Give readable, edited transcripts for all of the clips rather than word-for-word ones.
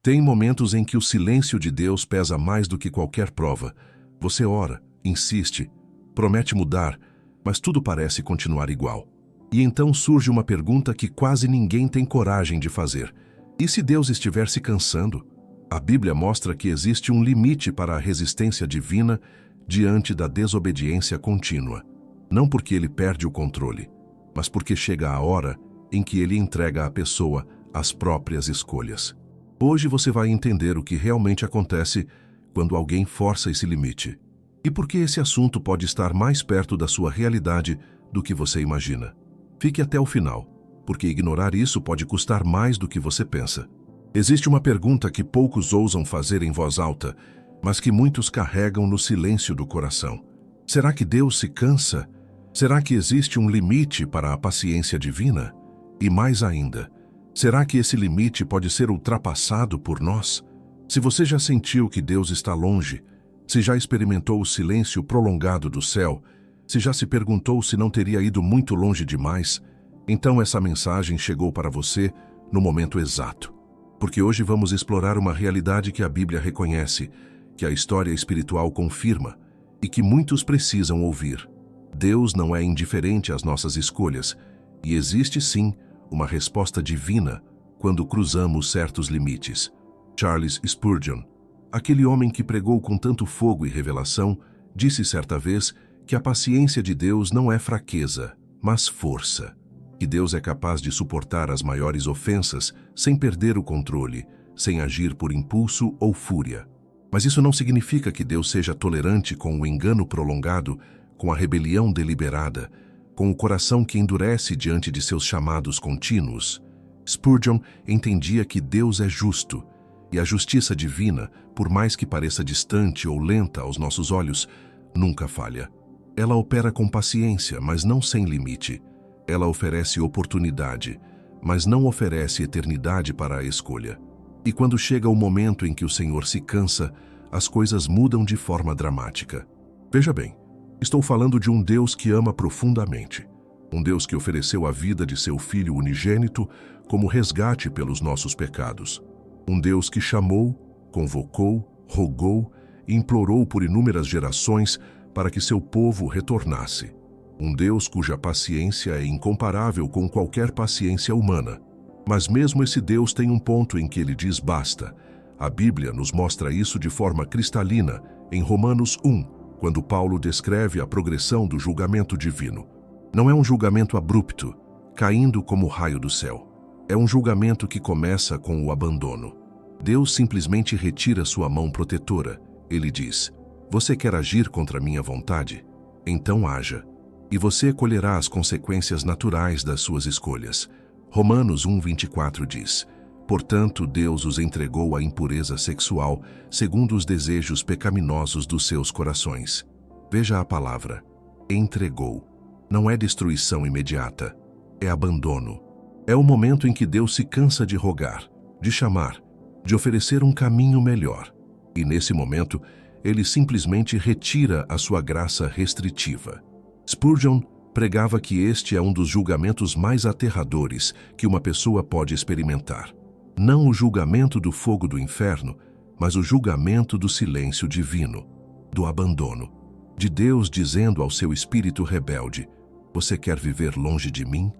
Tem momentos em que o silêncio de Deus pesa mais do que qualquer prova. Você ora, insiste, promete mudar, mas tudo parece continuar igual. E então surge uma pergunta que quase ninguém tem coragem de fazer. E se Deus estiver se cansando? A Bíblia mostra que existe um limite para a resistência divina diante da desobediência contínua. Não porque ele perde o controle, mas porque chega a hora em que ele entrega à pessoa as próprias escolhas. Hoje você vai entender o que realmente acontece quando alguém força esse limite. E por que esse assunto pode estar mais perto da sua realidade do que você imagina. Fique até o final, porque ignorar isso pode custar mais do que você pensa. Existe uma pergunta que poucos ousam fazer em voz alta, mas que muitos carregam no silêncio do coração. Será que Deus se cansa? Será que existe um limite para a paciência divina? E mais ainda, será que esse limite pode ser ultrapassado por nós? Se você já sentiu que Deus está longe, se já experimentou o silêncio prolongado do céu, se já se perguntou se não teria ido muito longe demais, então essa mensagem chegou para você no momento exato. Porque hoje vamos explorar uma realidade que a Bíblia reconhece, que a história espiritual confirma e que muitos precisam ouvir. Deus não é indiferente às nossas escolhas e existe sim uma resposta divina quando cruzamos certos limites. Charles Spurgeon, aquele homem que pregou com tanto fogo e revelação, disse certa vez que a paciência de Deus não é fraqueza, mas força. Que Deus é capaz de suportar as maiores ofensas sem perder o controle, sem agir por impulso ou fúria. Mas isso não significa que Deus seja tolerante com o engano prolongado, com a rebelião deliberada, com o coração que endurece diante de seus chamados contínuos. Spurgeon entendia que Deus é justo, e a justiça divina, por mais que pareça distante ou lenta aos nossos olhos, nunca falha. Ela opera com paciência, mas não sem limite. Ela oferece oportunidade, mas não oferece eternidade para a escolha. E quando chega o momento em que o Senhor se cansa, as coisas mudam de forma dramática. Veja bem, estou falando de um Deus que ama profundamente. Um Deus que ofereceu a vida de seu Filho unigênito como resgate pelos nossos pecados. Um Deus que chamou, convocou, rogou e implorou por inúmeras gerações para que seu povo retornasse. Um Deus cuja paciência é incomparável com qualquer paciência humana. Mas mesmo esse Deus tem um ponto em que ele diz basta. A Bíblia nos mostra isso de forma cristalina em Romanos 1, quando Paulo descreve a progressão do julgamento divino. Não é um julgamento abrupto, caindo como raio do céu. É um julgamento que começa com o abandono. Deus simplesmente retira sua mão protetora. Ele diz: "Você quer agir contra minha vontade? Então haja. E você colherá as consequências naturais das suas escolhas." Romanos 1:24 diz: "Portanto, Deus os entregou à impureza sexual, segundo os desejos pecaminosos dos seus corações." Veja a palavra, entregou. Não é destruição imediata, é abandono. É o momento em que Deus se cansa de rogar, de chamar, de oferecer um caminho melhor. E nesse momento, ele simplesmente retira a sua graça restritiva. Spurgeon pregava que este é um dos julgamentos mais aterradores que uma pessoa pode experimentar. Não o julgamento do fogo do inferno, mas o julgamento do silêncio divino, do abandono, de Deus dizendo ao seu espírito rebelde: "Você quer viver longe de mim?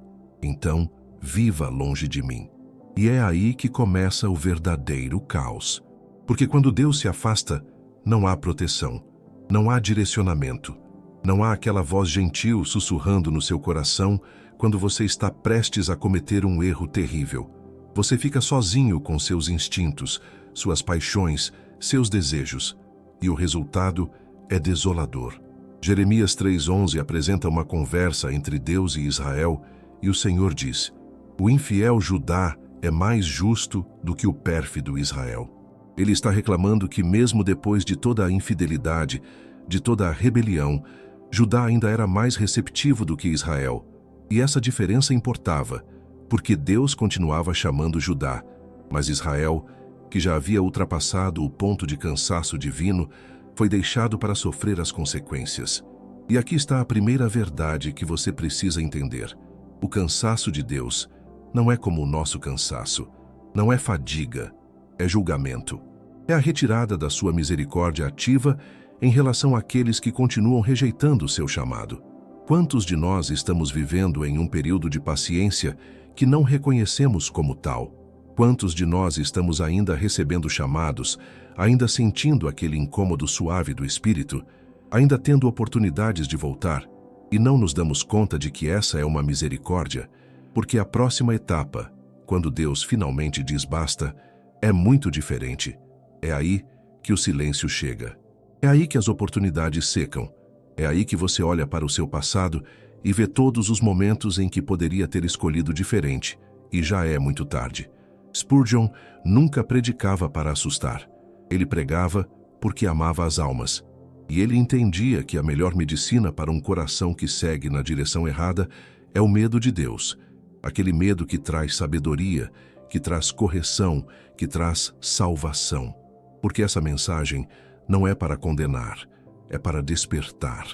Então, viva longe de mim." E é aí que começa o verdadeiro caos. Porque quando Deus se afasta, não há proteção, não há direcionamento. Não há aquela voz gentil sussurrando no seu coração quando você está prestes a cometer um erro terrível. Você fica sozinho com seus instintos, suas paixões, seus desejos. E o resultado é desolador. Jeremias 3:11 apresenta uma conversa entre Deus e Israel e o Senhor diz: "O infiel Judá é mais justo do que o pérfido Israel." Ele está reclamando que mesmo depois de toda a infidelidade, de toda a rebelião, Judá ainda era mais receptivo do que Israel, e essa diferença importava, porque Deus continuava chamando Judá, mas Israel, que já havia ultrapassado o ponto de cansaço divino, foi deixado para sofrer as consequências. E aqui está a primeira verdade que você precisa entender. O cansaço de Deus não é como o nosso cansaço, não é fadiga, é julgamento. É a retirada da sua misericórdia ativa em relação àqueles que continuam rejeitando o seu chamado. Quantos de nós estamos vivendo em um período de paciência que não reconhecemos como tal? Quantos de nós estamos ainda recebendo chamados, ainda sentindo aquele incômodo suave do espírito, ainda tendo oportunidades de voltar, e não nos damos conta de que essa é uma misericórdia, porque a próxima etapa, quando Deus finalmente diz basta, é muito diferente. É aí que o silêncio chega. É aí que as oportunidades secam. É aí que você olha para o seu passado e vê todos os momentos em que poderia ter escolhido diferente, e já é muito tarde. Spurgeon nunca predicava para assustar. Ele pregava porque amava as almas. E ele entendia que a melhor medicina para um coração que segue na direção errada é o medo de Deus. Aquele medo que traz sabedoria, que traz correção, que traz salvação. Porque essa mensagem não é para condenar, é para despertar.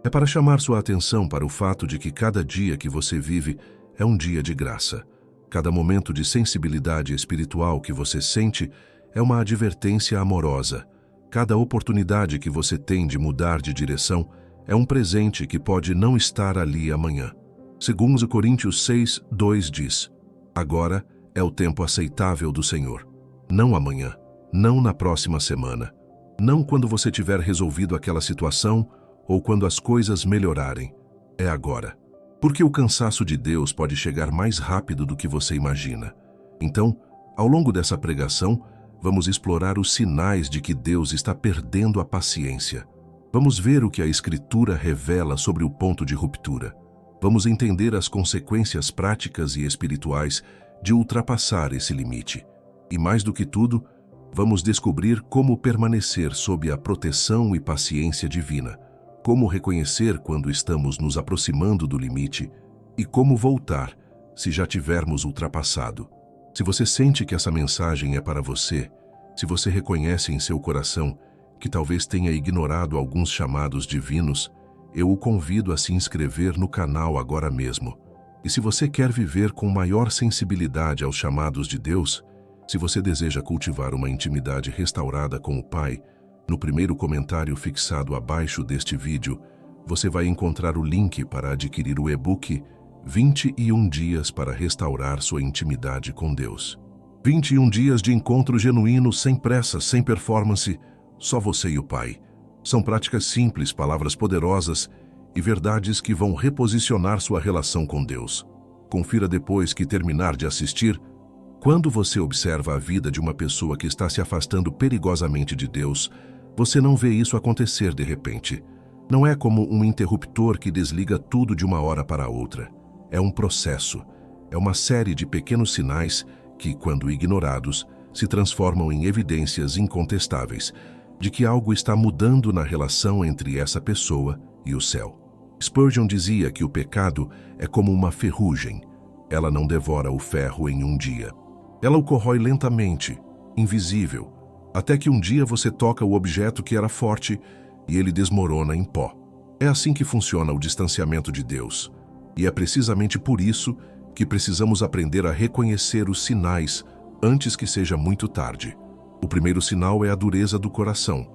É para chamar sua atenção para o fato de que cada dia que você vive é um dia de graça. Cada momento de sensibilidade espiritual que você sente é uma advertência amorosa. Cada oportunidade que você tem de mudar de direção é um presente que pode não estar ali amanhã. Segundo Coríntios 6:2 diz: agora é o tempo aceitável do Senhor. Não amanhã, não na próxima semana, não quando você tiver resolvido aquela situação ou quando as coisas melhorarem. É agora. Porque o cansaço de Deus pode chegar mais rápido do que você imagina. Então, ao longo dessa pregação, vamos explorar os sinais de que Deus está perdendo a paciência. Vamos ver o que a Escritura revela sobre o ponto de ruptura. Vamos entender as consequências práticas e espirituais de ultrapassar esse limite. E mais do que tudo, vamos descobrir como permanecer sob a proteção e paciência divina, como reconhecer quando estamos nos aproximando do limite e como voltar se já tivermos ultrapassado. Se você sente que essa mensagem é para você, se você reconhece em seu coração que talvez tenha ignorado alguns chamados divinos, eu o convido a se inscrever no canal agora mesmo. E se você quer viver com maior sensibilidade aos chamados de Deus, se você deseja cultivar uma intimidade restaurada com o Pai, no primeiro comentário fixado abaixo deste vídeo, você vai encontrar o link para adquirir o e-book 21 dias para restaurar sua intimidade com Deus. 21 dias de encontro genuíno, sem pressa, sem performance, só você e o Pai. São práticas simples, palavras poderosas e verdades que vão reposicionar sua relação com Deus. Confira depois que terminar de assistir. Quando você observa a vida de uma pessoa que está se afastando perigosamente de Deus, você não vê isso acontecer de repente. Não é como um interruptor que desliga tudo de uma hora para outra. É um processo. É uma série de pequenos sinais que, quando ignorados, se transformam em evidências incontestáveis de que algo está mudando na relação entre essa pessoa e o céu. Spurgeon dizia que o pecado é como uma ferrugem. Ela não devora o ferro em um dia. Ela o corrói lentamente, invisível, até que um dia você toca o objeto que era forte e ele desmorona em pó. É assim que funciona o distanciamento de Deus. E é precisamente por isso que precisamos aprender a reconhecer os sinais antes que seja muito tarde. O primeiro sinal é a dureza do coração,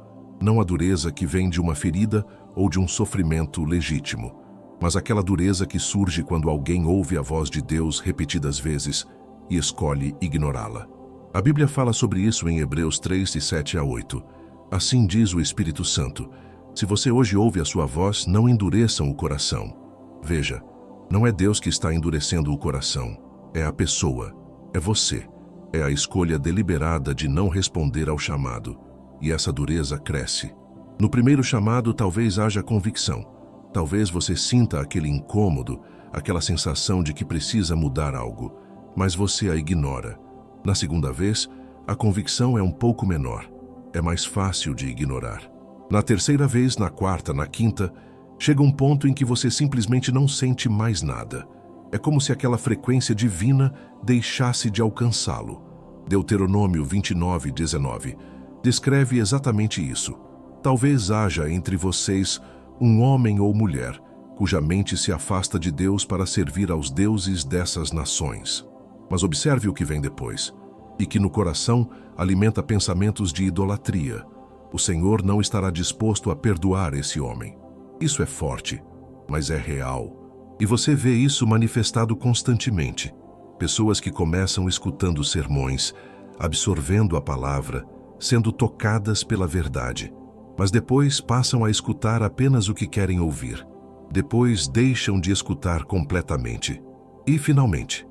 não a dureza que vem de uma ferida ou de um sofrimento legítimo, mas aquela dureza que surge quando alguém ouve a voz de Deus repetidas vezes e escolhe ignorá-la. A Bíblia fala sobre isso em Hebreus 3:7-8. Assim diz o Espírito Santo: se você hoje ouve a sua voz, não endureçam o coração. Veja, não é Deus que está endurecendo o coração, é a pessoa, é você. É a escolha deliberada de não responder ao chamado, e essa dureza cresce. No primeiro chamado talvez haja convicção, talvez você sinta aquele incômodo, aquela sensação de que precisa mudar algo, mas você a ignora. Na segunda vez, a convicção é um pouco menor, é mais fácil de ignorar. Na terceira vez, na quarta, na quinta, chega um ponto em que você simplesmente não sente mais nada. É como se aquela frequência divina deixasse de alcançá-lo. Deuteronômio 29:19 descreve exatamente isso. Talvez haja entre vocês um homem ou mulher cuja mente se afasta de Deus para servir aos deuses dessas nações. Mas observe o que vem depois. e que no coração alimenta pensamentos de idolatria. O Senhor não estará disposto a perdoar esse homem. Isso é forte, mas é real. E você vê isso manifestado constantemente. Pessoas que começam escutando sermões, absorvendo a palavra, sendo tocadas pela verdade, mas depois passam a escutar apenas o que querem ouvir. Depois deixam de escutar completamente. E finalmente,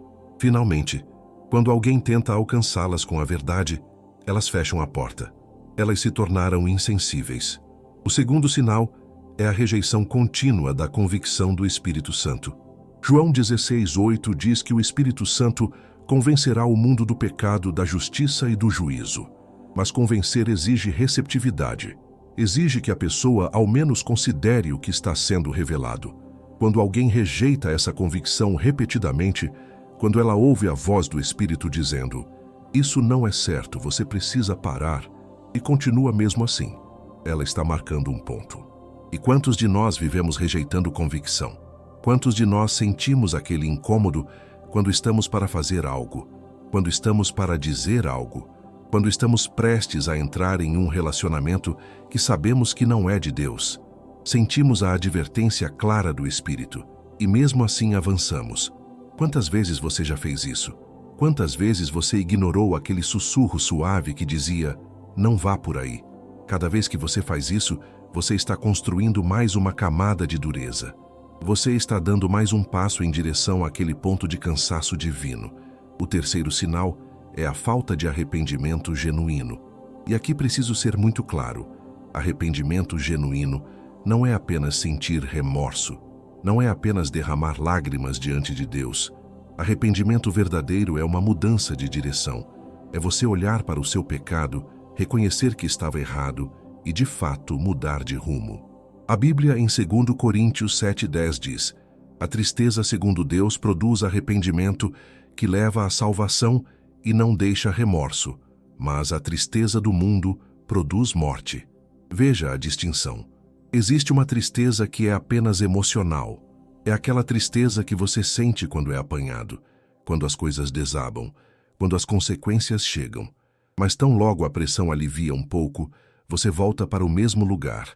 quando alguém tenta alcançá-las com a verdade, elas fecham a porta. Elas se tornaram insensíveis. O segundo sinal é a rejeição contínua da convicção do Espírito Santo. João 16:8 diz que o Espírito Santo convencerá o mundo do pecado, da justiça e do juízo. Mas convencer exige receptividade. Exige que a pessoa ao menos considere o que está sendo revelado. Quando alguém rejeita essa convicção repetidamente, quando ela ouve a voz do Espírito dizendo: "Isso não é certo, você precisa parar", e continua mesmo assim, ela está marcando um ponto. E quantos de nós vivemos rejeitando convicção? Quantos de nós sentimos aquele incômodo quando estamos para fazer algo, quando estamos para dizer algo, quando estamos prestes a entrar em um relacionamento que sabemos que não é de Deus? Sentimos a advertência clara do Espírito e mesmo assim avançamos. Quantas vezes você já fez isso? Quantas vezes você ignorou aquele sussurro suave que dizia: "Não vá por aí"? Cada vez que você faz isso, você está construindo mais uma camada de dureza. Você está dando mais um passo em direção àquele ponto de cansaço divino. O terceiro sinal é a falta de arrependimento genuíno. E aqui preciso ser muito claro. Arrependimento genuíno não é apenas sentir remorso. Não é apenas derramar lágrimas diante de Deus. Arrependimento verdadeiro é uma mudança de direção. É você olhar para o seu pecado, reconhecer que estava errado e, de fato, mudar de rumo. A Bíblia, em 2 Coríntios 7:10 diz: "A tristeza segundo Deus produz arrependimento que leva à salvação e não deixa remorso, mas a tristeza do mundo produz morte." Veja a distinção. Existe uma tristeza que é apenas emocional. É aquela tristeza que você sente quando é apanhado, quando as coisas desabam, quando as consequências chegam. Mas tão logo a pressão alivia um pouco, você volta para o mesmo lugar.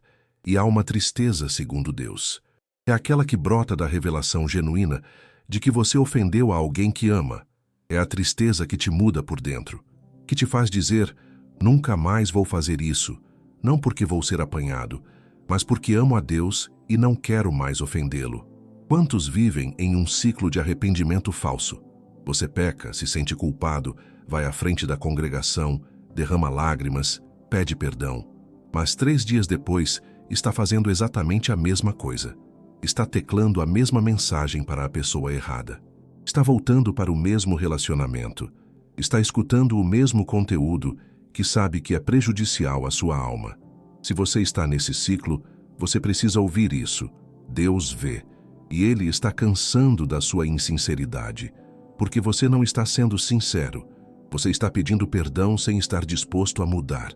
E há uma tristeza segundo Deus. É aquela que brota da revelação genuína de que você ofendeu a alguém que ama. É a tristeza que te muda por dentro, que te faz dizer: "Nunca mais vou fazer isso, não porque vou ser apanhado, mas porque amo a Deus e não quero mais ofendê-lo." Quantos vivem em um ciclo de arrependimento falso? Você peca, se sente culpado, vai à frente da congregação, derrama lágrimas, pede perdão, mas 3 dias depois está fazendo exatamente a mesma coisa. Está teclando a mesma mensagem para a pessoa errada. Está voltando para o mesmo relacionamento. Está escutando o mesmo conteúdo que sabe que é prejudicial à sua alma. Se você está nesse ciclo, você precisa ouvir isso. Deus vê. E Ele está cansando da sua insinceridade, porque você não está sendo sincero. Você está pedindo perdão sem estar disposto a mudar.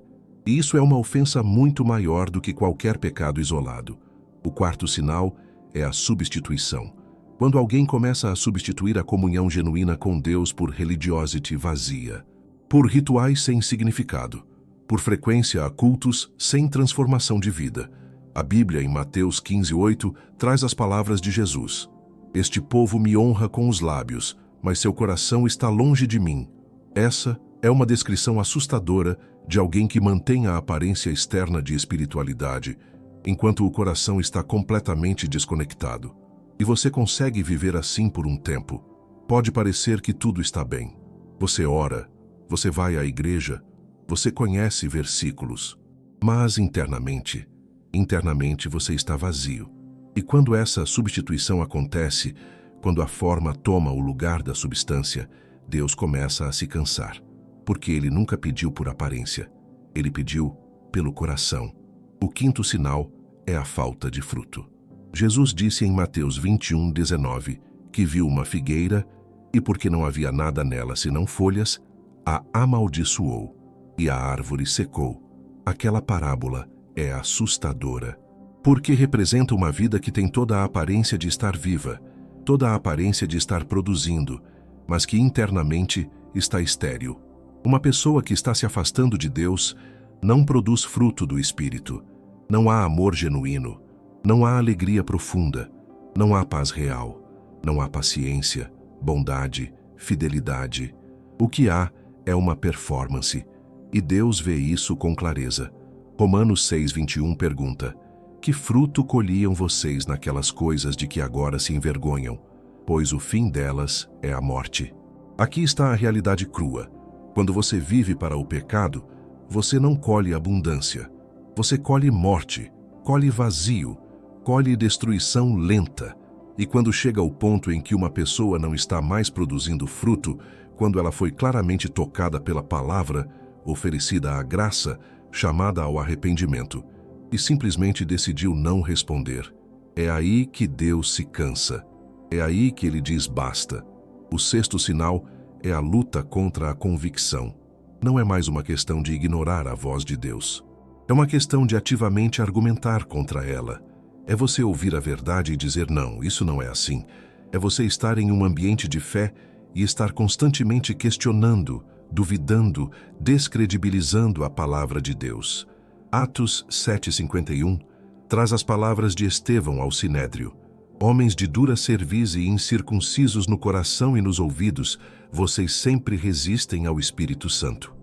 E isso é uma ofensa muito maior do que qualquer pecado isolado. O quarto sinal é a substituição. Quando alguém começa a substituir a comunhão genuína com Deus por religiosity vazia, por rituais sem significado, por frequência a cultos sem transformação de vida. A Bíblia, em Mateus 15:8, traz as palavras de Jesus: "Este povo me honra com os lábios, mas seu coração está longe de mim." Essa é uma descrição assustadora de alguém que mantém a aparência externa de espiritualidade, enquanto o coração está completamente desconectado. E você consegue viver assim por um tempo. Pode parecer que tudo está bem. Você ora, você vai à igreja, você conhece versículos, mas internamente você está vazio. E quando essa substituição acontece, quando a forma toma o lugar da substância, Deus começa a se cansar. Porque Ele nunca pediu por aparência, Ele pediu pelo coração. O quinto sinal é a falta de fruto. Jesus disse em Mateus 21:19 que viu uma figueira e, porque não havia nada nela senão folhas, a amaldiçoou e a árvore secou. Aquela parábola é assustadora, porque representa uma vida que tem toda a aparência de estar viva, toda a aparência de estar produzindo, mas que internamente está estéril. Uma pessoa que está se afastando de Deus não produz fruto do Espírito. Não há amor genuíno, não há alegria profunda, não há paz real, não há paciência, bondade, fidelidade. O que há é uma performance, e Deus vê isso com clareza. Romanos 6:21 pergunta: que fruto colhiam vocês naquelas coisas de que agora se envergonham? Pois o fim delas é a morte. Aqui está a realidade crua. Quando você vive para o pecado, você não colhe abundância. Você colhe morte, colhe vazio, colhe destruição lenta. E quando chega ao ponto em que uma pessoa não está mais produzindo fruto, quando ela foi claramente tocada pela palavra, oferecida à graça, chamada ao arrependimento, e simplesmente decidiu não responder, é aí que Deus se cansa. É aí que ele diz basta. O sexto sinal é a luta contra a convicção. Não é mais uma questão de ignorar a voz de Deus. É uma questão de ativamente argumentar contra ela. É você ouvir a verdade e dizer não, isso não é assim. É você estar em um ambiente de fé e estar constantemente questionando, duvidando, descredibilizando a palavra de Deus. Atos 7:51 traz as palavras de Estevão ao Sinédrio. Homens de dura cerviz e incircuncisos no coração e nos ouvidos, vocês sempre resistem ao Espírito Santo.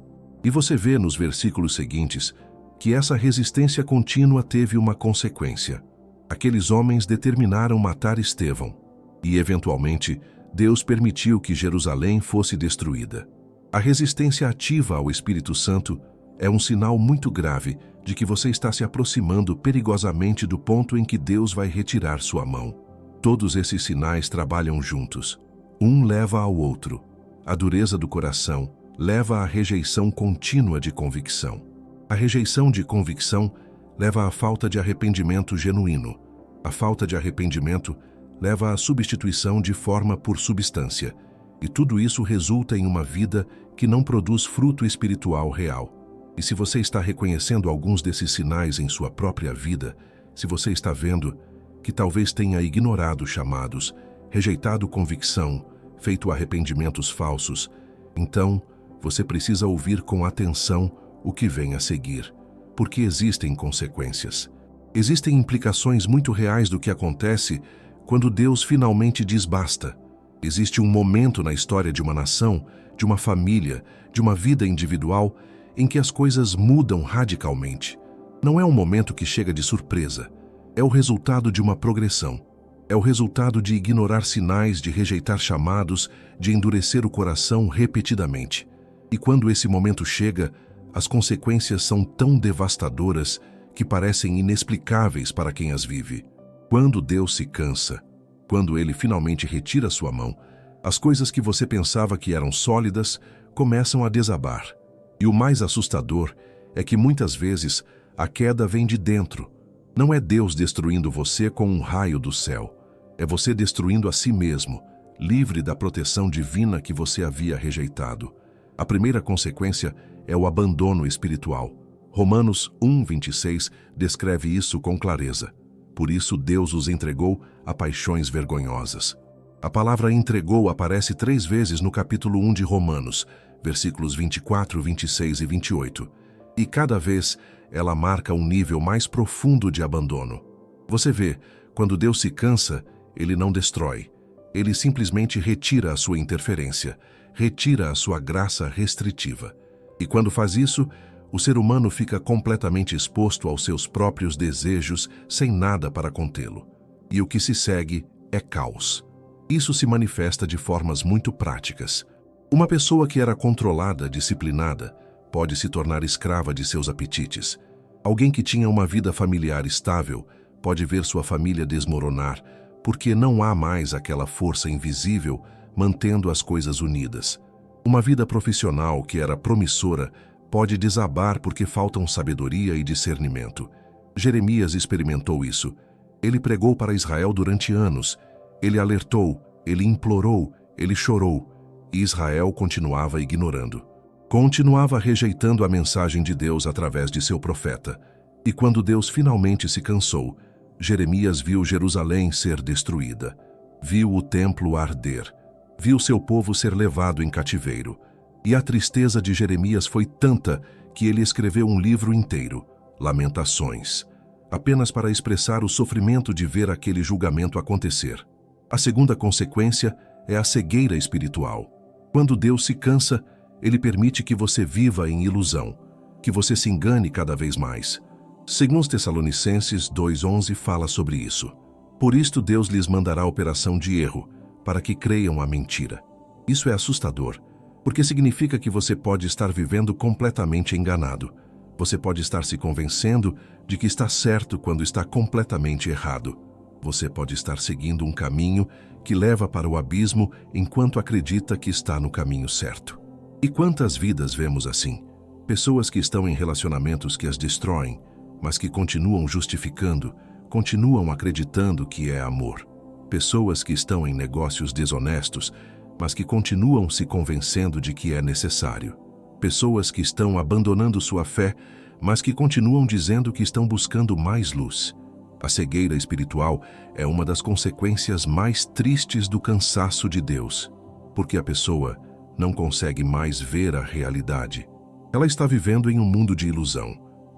E você vê nos versículos seguintes que essa resistência contínua teve uma consequência. Aqueles homens determinaram matar Estevão, e eventualmente Deus permitiu que Jerusalém fosse destruída. A resistência ativa ao Espírito Santo é um sinal muito grave de que você está se aproximando perigosamente do ponto em que Deus vai retirar sua mão. Todos esses sinais trabalham juntos. Um leva ao outro. A dureza do coração leva à rejeição contínua de convicção. A rejeição de convicção leva à falta de arrependimento genuíno. A falta de arrependimento leva à substituição de forma por substância. E tudo isso resulta em uma vida que não produz fruto espiritual real. E se você está reconhecendo alguns desses sinais em sua própria vida, se você está vendo que talvez tenha ignorado chamados, rejeitado convicção, feito arrependimentos falsos, então você precisa ouvir com atenção o que vem a seguir, porque existem consequências. Existem implicações muito reais do que acontece quando Deus finalmente diz basta. Existe um momento na história de uma nação, de uma família, de uma vida individual, em que as coisas mudam radicalmente. Não é um momento que chega de surpresa. É o resultado de uma progressão. É o resultado de ignorar sinais, de rejeitar chamados, de endurecer o coração repetidamente. E quando esse momento chega, as consequências são tão devastadoras que parecem inexplicáveis para quem as vive. Quando Deus se cansa, quando Ele finalmente retira sua mão, as coisas que você pensava que eram sólidas começam a desabar. E o mais assustador é que muitas vezes a queda vem de dentro. Não é Deus destruindo você com um raio do céu. É você destruindo a si mesmo, livre da proteção divina que você havia rejeitado. A primeira consequência é o abandono espiritual. Romanos 1:26 descreve isso com clareza. Por isso Deus os entregou a paixões vergonhosas. A palavra entregou aparece 3 vezes no capítulo 1 de Romanos, versículos 24, 26 e 28. E cada vez ela marca um nível mais profundo de abandono. Você vê, quando Deus se cansa, Ele não destrói. Ele simplesmente retira a sua interferência, retira a sua graça restritiva. E quando faz isso, o ser humano fica completamente exposto aos seus próprios desejos, sem nada para contê-lo. E o que se segue é caos. Isso se manifesta de formas muito práticas. Uma pessoa que era controlada, disciplinada, pode se tornar escrava de seus apetites. Alguém que tinha uma vida familiar estável pode ver sua família desmoronar, porque não há mais aquela força invisível mantendo as coisas unidas. Uma vida profissional que era promissora pode desabar porque faltam sabedoria e discernimento. Jeremias experimentou isso. Ele pregou para Israel durante anos. Ele alertou, ele implorou, ele chorou. E Israel continuava ignorando. Continuava rejeitando a mensagem de Deus através de seu profeta. E quando Deus finalmente se cansou, Jeremias viu Jerusalém ser destruída. Viu o templo arder. Viu seu povo ser levado em cativeiro. E a tristeza de Jeremias foi tanta que ele escreveu um livro inteiro, Lamentações, apenas para expressar o sofrimento de ver aquele julgamento acontecer. A segunda consequência é a cegueira espiritual. Quando Deus se cansa, Ele permite que você viva em ilusão, que você se engane cada vez mais. Segundo Tessalonicenses 2:11 fala sobre isso. Por isto Deus lhes mandará operação de erro, para que creiam a mentira. Isso é assustador, porque significa que você pode estar vivendo completamente enganado. Você pode estar se convencendo de que está certo quando está completamente errado. Você pode estar seguindo um caminho que leva para o abismo enquanto acredita que está no caminho certo. E quantas vidas vemos assim? Pessoas que estão em relacionamentos que as destroem, mas que continuam justificando, continuam acreditando que é amor. Pessoas que estão em negócios desonestos, mas que continuam se convencendo de que é necessário. Pessoas que estão abandonando sua fé, mas que continuam dizendo que estão buscando mais luz. A cegueira espiritual é uma das consequências mais tristes do cansaço de Deus, porque a pessoa não consegue mais ver a realidade. Ela está vivendo em um mundo de ilusão,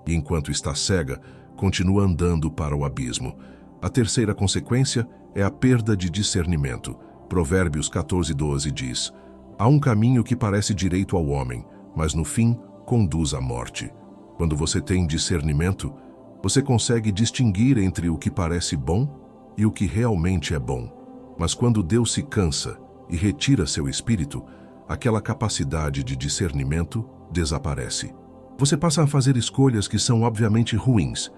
e enquanto está cega, continua andando para o abismo. A terceira consequência é a perda de discernimento. Provérbios 14:12 diz: há um caminho que parece direito ao homem, mas no fim conduz à morte. Quando você tem discernimento, você consegue distinguir entre o que parece bom e o que realmente é bom. Mas quando Deus se cansa e retira seu espírito, aquela capacidade de discernimento desaparece. Você passa a fazer escolhas que são obviamente ruins,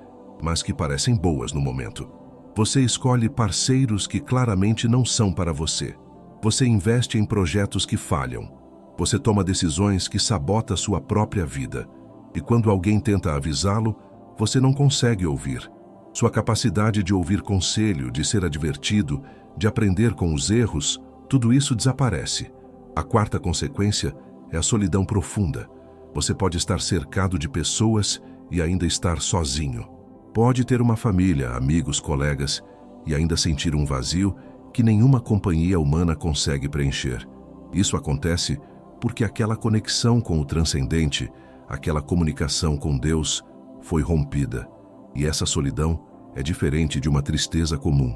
mas que parecem boas no momento. Você escolhe parceiros que claramente não são para você. Você investe em projetos que falham. Você toma decisões que sabotam sua própria vida. E quando alguém tenta avisá-lo, você não consegue ouvir. Sua capacidade de ouvir conselho, de ser advertido, de aprender com os erros, tudo isso desaparece. A quarta consequência é a solidão profunda. Você pode estar cercado de pessoas e ainda estar sozinho. Pode ter uma família, amigos, colegas e ainda sentir um vazio que nenhuma companhia humana consegue preencher. Isso acontece porque aquela conexão com o transcendente, aquela comunicação com Deus, foi rompida. E essa solidão é diferente de uma tristeza comum.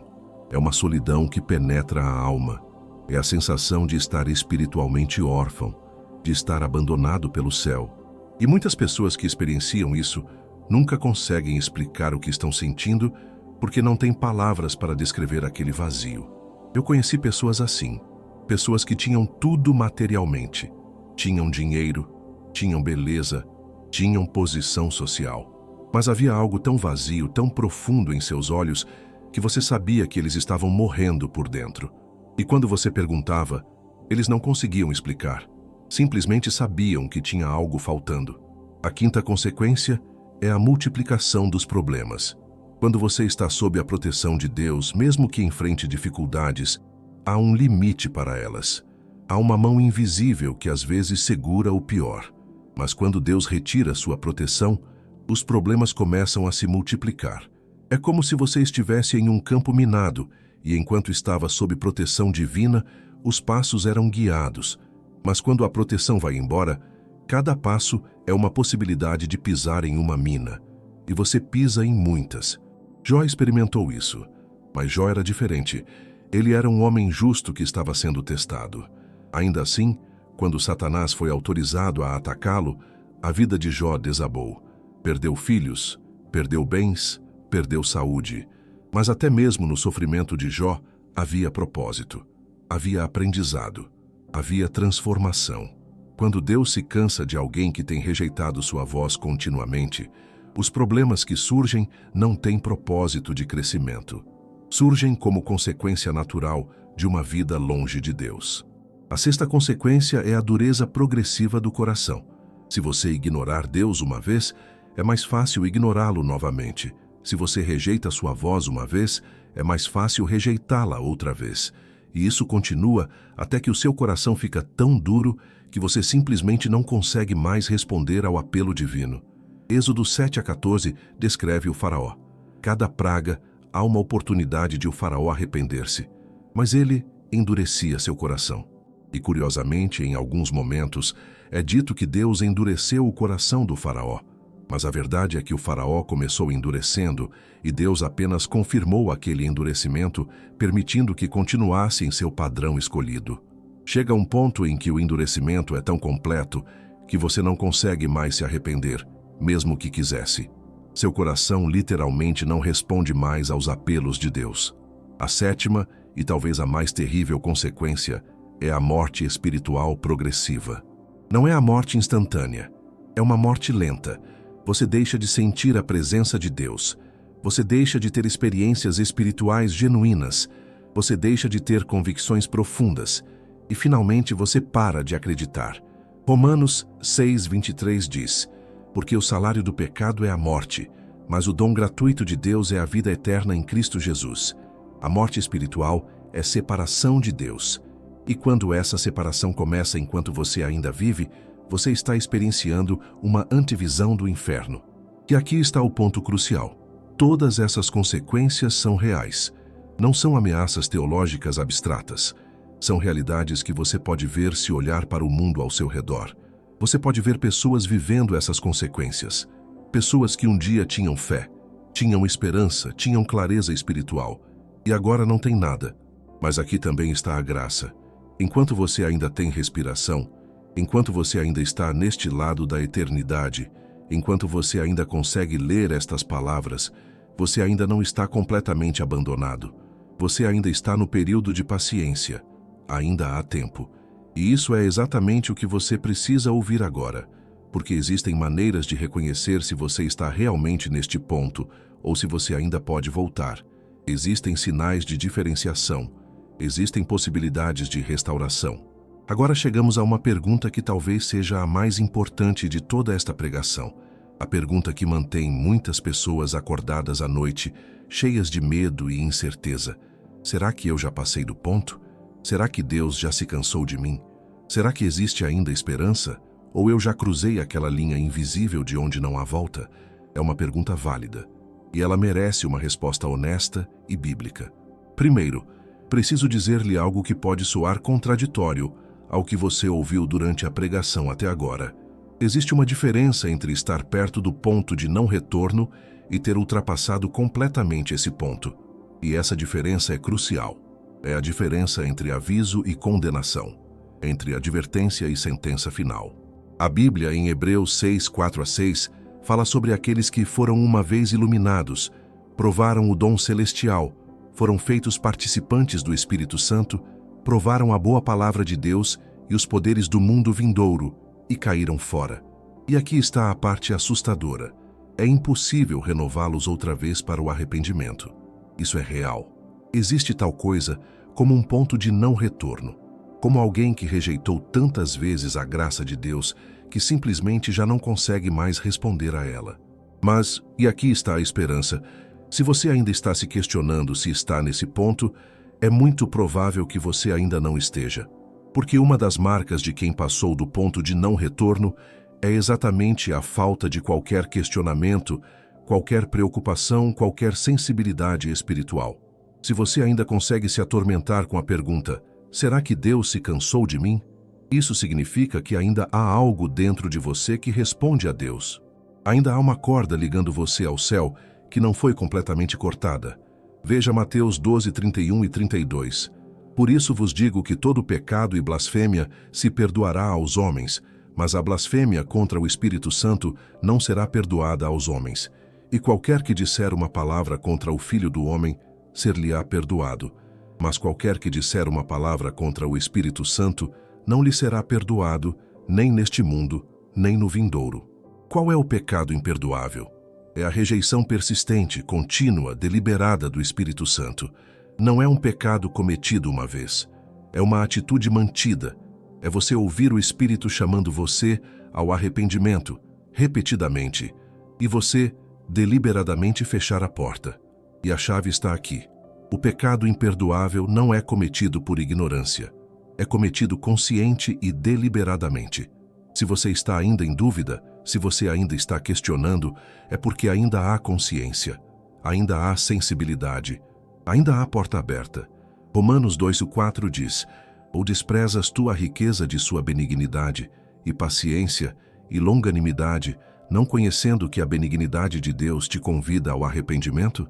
É uma solidão que penetra a alma. É a sensação de estar espiritualmente órfão, de estar abandonado pelo céu. E muitas pessoas que experienciam isso nunca conseguem explicar o que estão sentindo porque não têm palavras para descrever aquele vazio. Eu conheci pessoas assim, pessoas que tinham tudo materialmente. Tinham dinheiro, tinham beleza, tinham posição social. Mas havia algo tão vazio, tão profundo em seus olhos, que você sabia que eles estavam morrendo por dentro. E quando você perguntava, eles não conseguiam explicar. Simplesmente sabiam que tinha algo faltando. A quinta consequência é a multiplicação dos problemas. Quando você está sob a proteção de Deus, mesmo que enfrente dificuldades, há um limite para elas. Há uma mão invisível que às vezes segura o pior. Mas quando Deus retira sua proteção, os problemas começam a se multiplicar. É como se você estivesse em um campo minado e enquanto estava sob proteção divina, os passos eram guiados. Mas quando a proteção vai embora, cada passo é uma possibilidade de pisar em uma mina. E você pisa em muitas. Jó experimentou isso. Mas Jó era diferente. Ele era um homem justo que estava sendo testado. Ainda assim, quando Satanás foi autorizado a atacá-lo, a vida de Jó desabou. Perdeu filhos, perdeu bens, perdeu saúde. Mas até mesmo no sofrimento de Jó havia propósito, havia aprendizado, havia transformação. Quando Deus se cansa de alguém que tem rejeitado sua voz continuamente, os problemas que surgem não têm propósito de crescimento. Surgem como consequência natural de uma vida longe de Deus. A sexta consequência é a dureza progressiva do coração. Se você ignorar Deus uma vez, é mais fácil ignorá-lo novamente. Se você rejeita sua voz uma vez, é mais fácil rejeitá-la outra vez. E isso continua até que o seu coração fica tão duro que você simplesmente não consegue mais responder ao apelo divino. Êxodo 7:14 descreve o faraó. Cada praga há uma oportunidade de o faraó arrepender-se, mas ele endurecia seu coração. E curiosamente, em alguns momentos, É dito que Deus endureceu o coração do faraó, mas a verdade é que o faraó começou endurecendo e Deus apenas confirmou aquele endurecimento, permitindo que continuasse em seu padrão escolhido. Chega um ponto em que o endurecimento é tão completo que você não consegue mais se arrepender, mesmo que quisesse. Seu coração literalmente não responde mais aos apelos de Deus. A sétima, e talvez a mais terrível consequência, é a morte espiritual progressiva. Não é a morte instantânea, é uma morte lenta. Você deixa de sentir a presença de Deus. Você deixa de ter experiências espirituais genuínas. Você deixa de ter convicções profundas. E finalmente você para de acreditar. Romanos 6:23 diz: porque o salário do pecado é a morte, mas o dom gratuito de Deus é a vida eterna em Cristo Jesus. A morte espiritual é separação de Deus. E quando essa separação começa enquanto você ainda vive, você está experienciando uma antevisão do inferno. E aqui está o ponto crucial. Todas essas consequências são reais. Não são ameaças teológicas abstratas. São realidades que você pode ver se olhar para o mundo ao seu redor. Você pode ver pessoas vivendo essas consequências. Pessoas que um dia tinham fé, tinham esperança, tinham clareza espiritual. E agora não tem nada. Mas aqui também está a graça. Enquanto você ainda tem respiração, enquanto você ainda está neste lado da eternidade, enquanto você ainda consegue ler estas palavras, você ainda não está completamente abandonado. Você ainda está no período de paciência. Ainda há tempo. E isso é exatamente o que você precisa ouvir agora, porque existem maneiras de reconhecer se você está realmente neste ponto ou se você ainda pode voltar. Existem sinais de diferenciação. Existem possibilidades de restauração. Agora chegamos a uma pergunta que talvez seja a mais importante de toda esta pregação. A pergunta que mantém muitas pessoas acordadas à noite, cheias de medo e incerteza. Será que eu já passei do ponto? Será que Deus já se cansou de mim? Será que existe ainda esperança? Ou eu já cruzei aquela linha invisível de onde não há volta? É uma pergunta válida. E ela merece uma resposta honesta e bíblica. Primeiro, preciso dizer-lhe algo que pode soar contraditório ao que você ouviu durante a pregação até agora. Existe uma diferença entre estar perto do ponto de não retorno e ter ultrapassado completamente esse ponto. E essa diferença é crucial. É a diferença entre aviso e condenação, entre advertência e sentença final. A Bíblia, em Hebreus 6:4-6, fala sobre aqueles que foram uma vez iluminados, provaram o dom celestial, foram feitos participantes do Espírito Santo, provaram a boa palavra de Deus e os poderes do mundo vindouro e caíram fora. E aqui está a parte assustadora. É impossível renová-los outra vez para o arrependimento. Isso é real. Existe tal coisa como um ponto de não retorno, como alguém que rejeitou tantas vezes a graça de Deus que simplesmente já não consegue mais responder a ela. Mas, e aqui está a esperança, se você ainda está se questionando se está nesse ponto, é muito provável que você ainda não esteja. Porque uma das marcas de quem passou do ponto de não retorno é exatamente a falta de qualquer questionamento, qualquer preocupação, qualquer sensibilidade espiritual. Se você ainda consegue se atormentar com a pergunta, será que Deus se cansou de mim? Isso significa que ainda há algo dentro de você que responde a Deus. Ainda há uma corda ligando você ao céu que não foi completamente cortada. Veja Mateus 12:31 e 32. Por isso vos digo que todo pecado e blasfêmia se perdoará aos homens, mas a blasfêmia contra o Espírito Santo não será perdoada aos homens. E qualquer que disser uma palavra contra o Filho do Homem, ser-lhe-á perdoado. Mas qualquer que disser uma palavra contra o Espírito Santo, não lhe será perdoado, nem neste mundo, nem no vindouro. Qual é o pecado imperdoável? É a rejeição persistente, contínua, deliberada do Espírito Santo. Não é um pecado cometido uma vez. É uma atitude mantida. É você ouvir o Espírito chamando você ao arrependimento, repetidamente, e você deliberadamente fechar a porta. E a chave está aqui. O pecado imperdoável não é cometido por ignorância. É cometido consciente e deliberadamente. Se você está ainda em dúvida, se você ainda está questionando, é porque ainda há consciência, ainda há sensibilidade, ainda há porta aberta. Romanos 2:4 diz: ou desprezas tu a riqueza de sua benignidade, e paciência e longanimidade, não conhecendo que a benignidade de Deus te convida ao arrependimento?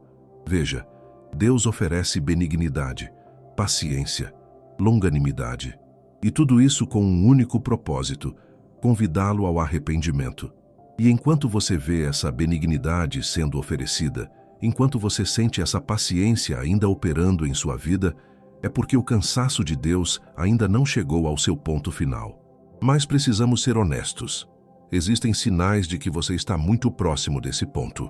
Veja, Deus oferece benignidade, paciência, longanimidade, e tudo isso com um único propósito: convidá-lo ao arrependimento. E enquanto você vê essa benignidade sendo oferecida, enquanto você sente essa paciência ainda operando em sua vida, é porque o cansaço de Deus ainda não chegou ao seu ponto final. Mas precisamos ser honestos. Existem sinais de que você está muito próximo desse ponto,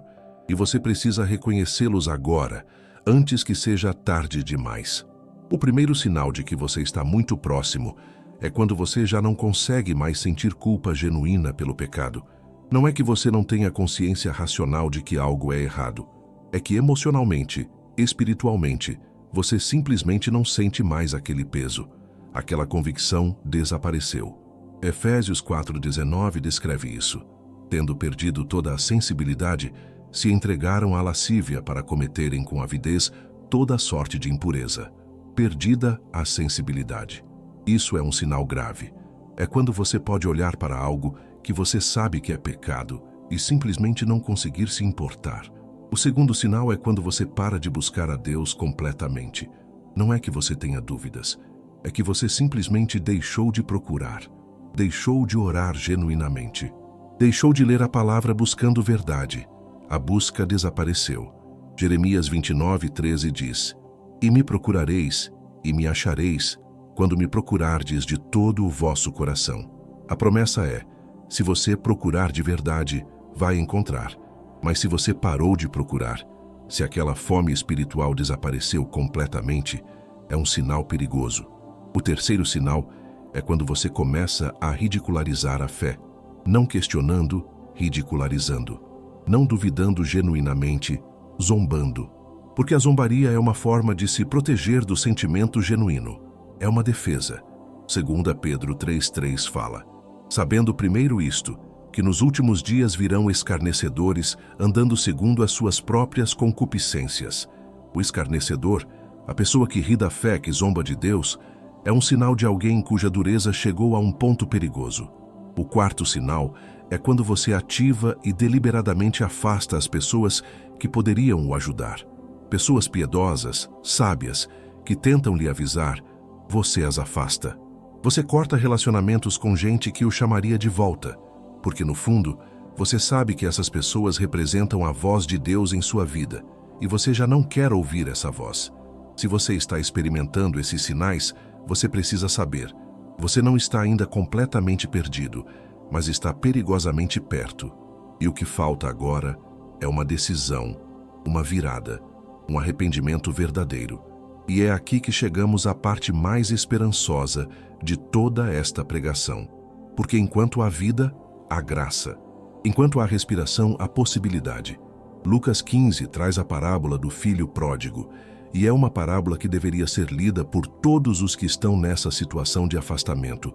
e você precisa reconhecê-los agora, antes que seja tarde demais. O primeiro sinal de que você está muito próximo é quando você já não consegue mais sentir culpa genuína pelo pecado. Não é que você não tenha consciência racional de que algo é errado. É que emocionalmente, espiritualmente, você simplesmente não sente mais aquele peso. Aquela convicção desapareceu. Efésios 4,19 descreve isso. Tendo perdido toda a sensibilidade, se entregaram à lascívia para cometerem com avidez toda sorte de impureza. Perdida a sensibilidade. Isso é um sinal grave. É quando você pode olhar para algo que você sabe que é pecado e simplesmente não conseguir se importar. O segundo sinal é quando você para de buscar a Deus completamente. Não é que você tenha dúvidas, é que você simplesmente deixou de procurar, deixou de orar genuinamente, deixou de ler a palavra buscando verdade. A busca desapareceu. Jeremias 29:13 diz: "E me procurareis, e me achareis, quando me procurardes de todo o vosso coração." A promessa é: se você procurar de verdade, vai encontrar. Mas se você parou de procurar, se aquela fome espiritual desapareceu completamente, é um sinal perigoso. O terceiro sinal é quando você começa a ridicularizar a fé, não questionando, ridicularizando, não duvidando genuinamente, zombando. Porque a zombaria é uma forma de se proteger do sentimento genuíno. É uma defesa. 2 Pedro 3,3 fala: "Sabendo primeiro isto, que nos últimos dias virão escarnecedores, andando segundo as suas próprias concupiscências." O escarnecedor, a pessoa que ri da fé, que zomba de Deus, é um sinal de alguém cuja dureza chegou a um ponto perigoso. O quarto sinal é quando você ativa e deliberadamente afasta as pessoas que poderiam o ajudar. Pessoas piedosas, sábias, que tentam lhe avisar, você as afasta. Você corta relacionamentos com gente que o chamaria de volta, porque no fundo, você sabe que essas pessoas representam a voz de Deus em sua vida, e você já não quer ouvir essa voz. Se você está experimentando esses sinais, você precisa saber: você não está ainda completamente perdido, mas está perigosamente perto. E o que falta agora é uma decisão, uma virada, um arrependimento verdadeiro. E é aqui que chegamos à parte mais esperançosa de toda esta pregação. Porque enquanto há vida, há graça. Enquanto há respiração, há possibilidade. Lucas 15 traz a parábola do filho pródigo, e é uma parábola que deveria ser lida por todos os que estão nessa situação de afastamento.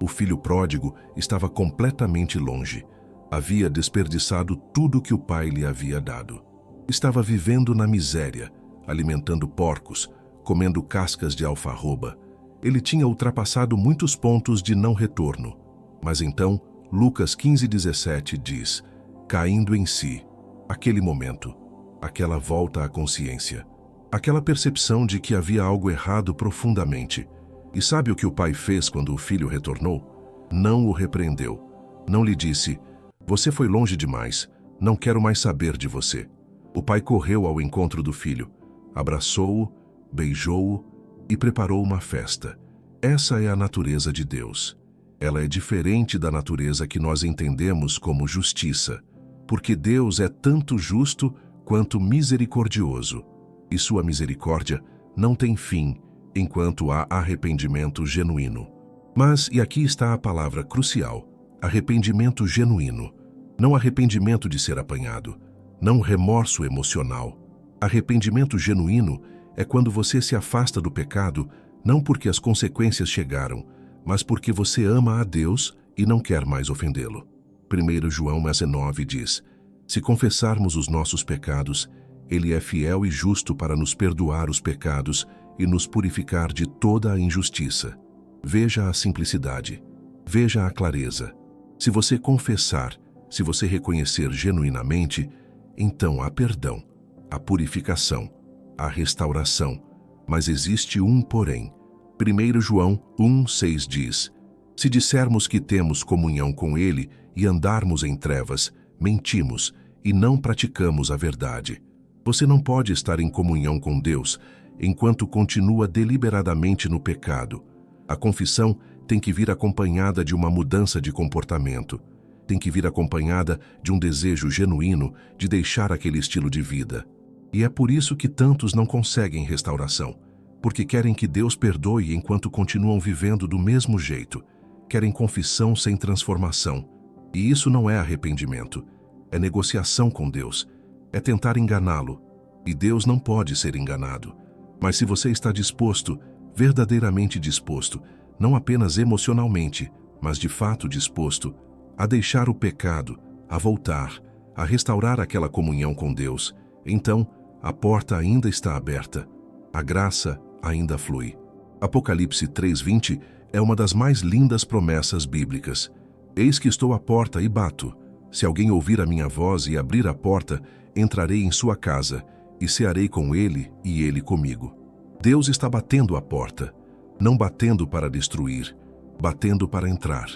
O filho pródigo estava completamente longe. Havia desperdiçado tudo que o pai lhe havia dado. Estava vivendo na miséria, alimentando porcos, comendo cascas de alfarroba. Ele tinha ultrapassado muitos pontos de não retorno. Mas então, Lucas 15:17 diz: caindo em si, aquele momento, aquela volta à consciência, aquela percepção de que havia algo errado profundamente. E sabe o que o pai fez quando o filho retornou? Não o repreendeu. Não lhe disse: "Você foi longe demais, não quero mais saber de você." O pai correu ao encontro do filho, abraçou-o, beijou-o e preparou uma festa. Essa é a natureza de Deus. Ela é diferente da natureza que nós entendemos como justiça, porque Deus é tanto justo quanto misericordioso, e sua misericórdia não tem fim enquanto há arrependimento genuíno. Mas, e aqui está a palavra crucial, arrependimento genuíno, não arrependimento de ser apanhado, não remorso emocional. Arrependimento genuíno é quando você se afasta do pecado, não porque as consequências chegaram, mas porque você ama a Deus e não quer mais ofendê-lo. 1 João 9 diz: "Se confessarmos os nossos pecados, Ele é fiel e justo para nos perdoar os pecados e nos purificar de toda a injustiça." Veja a simplicidade. Veja a clareza. Se você confessar, se você reconhecer genuinamente, então há perdão, há purificação, há restauração. Mas existe um porém. 1 João 1,6 diz: se dissermos que temos comunhão com Ele e andarmos em trevas, mentimos e não praticamos a verdade. Você não pode estar em comunhão com Deus enquanto continua deliberadamente no pecado. A confissão tem que vir acompanhada de uma mudança de comportamento. Tem que vir acompanhada de um desejo genuíno de deixar aquele estilo de vida. E é por isso que tantos não conseguem restauração, porque querem que Deus perdoe enquanto continuam vivendo do mesmo jeito. Querem confissão sem transformação. E isso não é arrependimento, é negociação com Deus, é tentar enganá-lo. E Deus não pode ser enganado. Mas se você está disposto, verdadeiramente disposto, não apenas emocionalmente, mas de fato disposto, a deixar o pecado, a voltar, a restaurar aquela comunhão com Deus, então a porta ainda está aberta, a graça ainda flui. Apocalipse 3:20 é uma das mais lindas promessas bíblicas. Eis que estou à porta e bato. Se alguém ouvir a minha voz e abrir a porta, entrarei em sua casa e cearei com ele e ele comigo. Deus está batendo a porta, não batendo para destruir, batendo para entrar,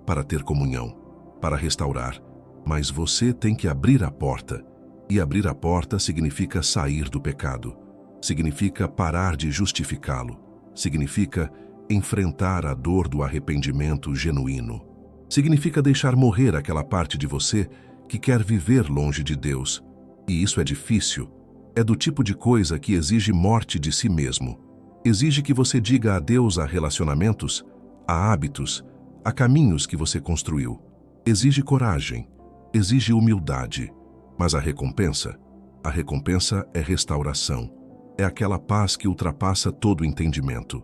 para ter comunhão, para restaurar. Mas você tem que abrir a porta. E abrir a porta significa sair do pecado. Significa parar de justificá-lo. Significa enfrentar a dor do arrependimento genuíno. Significa deixar morrer aquela parte de você que quer viver longe de Deus. E isso é difícil. É do tipo de coisa que exige morte de si mesmo. Exige que você diga adeus a relacionamentos, a hábitos, a caminhos que você construiu. Exige coragem. Exige humildade. Mas a recompensa é restauração. É aquela paz que ultrapassa todo entendimento.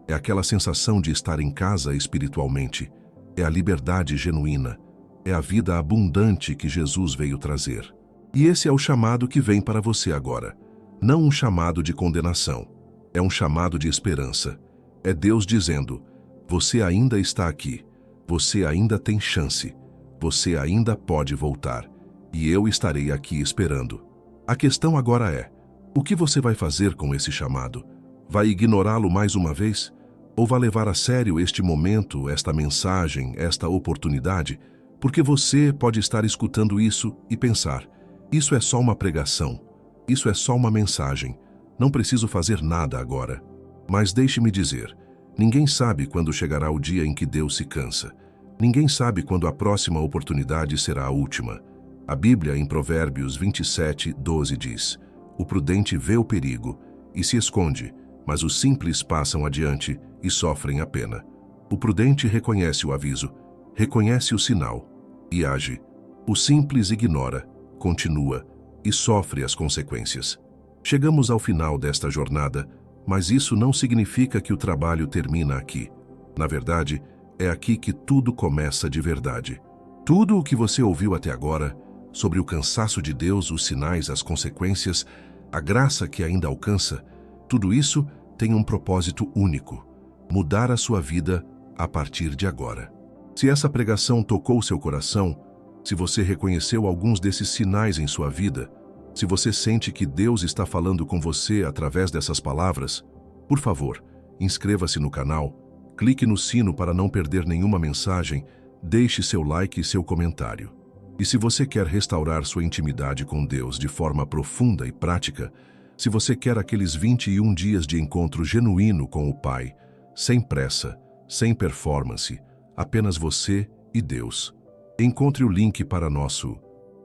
É aquela sensação de estar em casa espiritualmente. É a liberdade genuína. É a vida abundante que Jesus veio trazer. E esse é o chamado que vem para você agora. Não um chamado de condenação. É um chamado de esperança. É Deus dizendo: você ainda está aqui. Você ainda tem chance. Você ainda pode voltar. E eu estarei aqui esperando. A questão agora é: o que você vai fazer com esse chamado? Vai ignorá-lo mais uma vez? Ou vai levar a sério este momento, esta mensagem, esta oportunidade? Porque você pode estar escutando isso e pensar: isso é só uma pregação, isso é só uma mensagem, não preciso fazer nada agora. Mas deixe-me dizer, ninguém sabe quando chegará o dia em que Deus se cansa. Ninguém sabe quando a próxima oportunidade será a última. A Bíblia, em Provérbios 27:12 diz: o prudente vê o perigo e se esconde, mas os simples passam adiante e sofrem a pena. O prudente reconhece o aviso, reconhece o sinal e age. O simples ignora, continua e sofre as consequências. Chegamos ao final desta jornada, mas isso não significa que o trabalho termina aqui. Na verdade, é aqui que tudo começa de verdade. Tudo o que você ouviu até agora, sobre o cansaço de Deus, os sinais, as consequências, a graça que ainda alcança, tudo isso tem um propósito único: mudar a sua vida a partir de agora. Se essa pregação tocou seu coração, se você reconheceu alguns desses sinais em sua vida, se você sente que Deus está falando com você através dessas palavras, por favor, inscreva-se no canal, clique no sino para não perder nenhuma mensagem, deixe seu like e seu comentário. E se você quer restaurar sua intimidade com Deus de forma profunda e prática, se você quer aqueles 21 dias de encontro genuíno com o Pai, sem pressa, sem performance, apenas você e Deus, encontre o link para nosso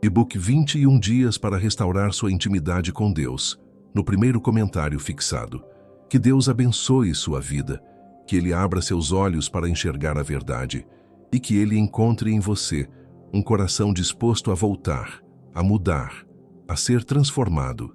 e-book 21 dias para restaurar sua intimidade com Deus, no primeiro comentário fixado. Que Deus abençoe sua vida, que Ele abra seus olhos para enxergar a verdade e que Ele encontre em você um coração disposto a voltar, a mudar, a ser transformado